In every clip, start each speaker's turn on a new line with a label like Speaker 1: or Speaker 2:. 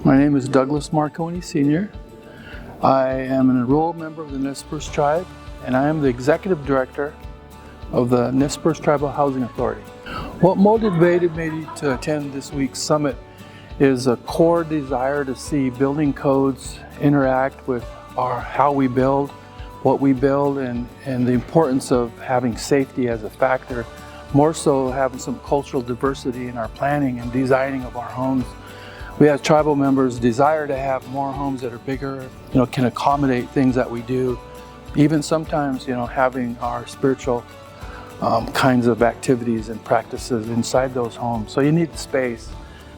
Speaker 1: My name is Douglas Marconi, Sr. I am an enrolled member of the Nez Perce Tribe, and I am the Executive Director of the Nez Perce Tribal Housing Authority. What motivated me to attend this week's summit is a core desire to see building codes interact with how we build, what we build, and the importance of having safety as a factor. More so having some cultural diversity in our planning and designing of our homes. We as tribal members desire to have more homes that are bigger, can accommodate things that we do. Even sometimes, having our spiritual kinds of activities and practices inside those homes. So you need the space.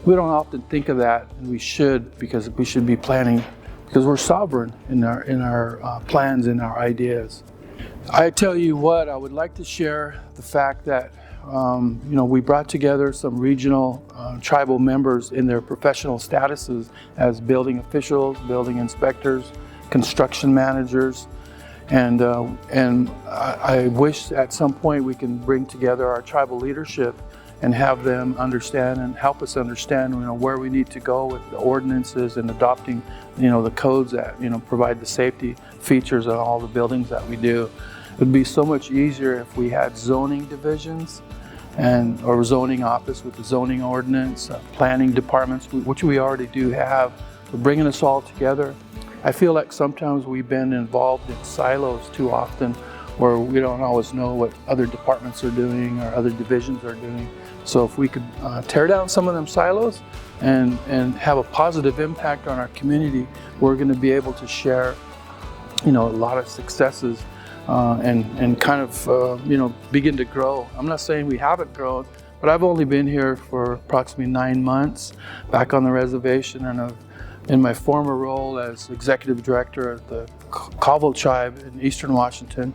Speaker 1: We don't often think of that, and we should, because we should be planning, because we're sovereign in our plans and our ideas. I tell you what, I would like to share the fact that we brought together some regional tribal members in their professional statuses as building officials, building inspectors, construction managers, and I wish at some point we can bring together our tribal leadership and have them understand and help us understand where we need to go with the ordinances and adopting the codes that provide the safety features of all the buildings that we do. It would be so much easier if we had zoning divisions or zoning office with the zoning ordinance, planning departments, which we already do have. We're bringing us all together. I feel like sometimes we've been involved in silos too often, where we don't always know what other departments are doing or other divisions are doing. So if we could tear down some of them silos and have a positive impact on our community, we're going to be able to share a lot of successes and kind of begin to grow. I'm not saying we haven't grown, but I've only been here for approximately 9 months back on the reservation, and in my former role as executive director of the Colville tribe in eastern Washington,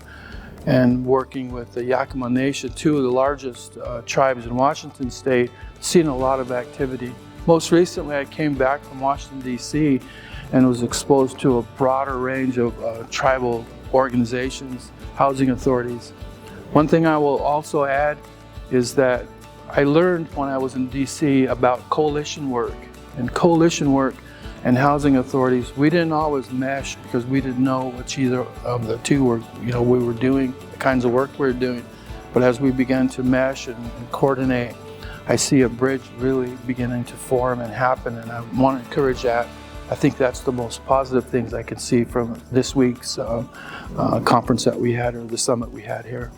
Speaker 1: and working with the Yakima Nation, two of the largest tribes in Washington state, seen a lot of activity. Most recently, I came back from Washington, D.C. and was exposed to a broader range of tribal organizations, housing authorities. One thing I will also add is that I learned when I was in D.C. about coalition work. And coalition work and housing authorities, we didn't always mesh because we didn't know which either of the two were, we were doing, the kinds of work we were doing. But as we began to mesh and coordinate, I see a bridge really beginning to form and happen, and I want to encourage that. I think that's the most positive things I can see from this week's conference that we had, or the summit we had here.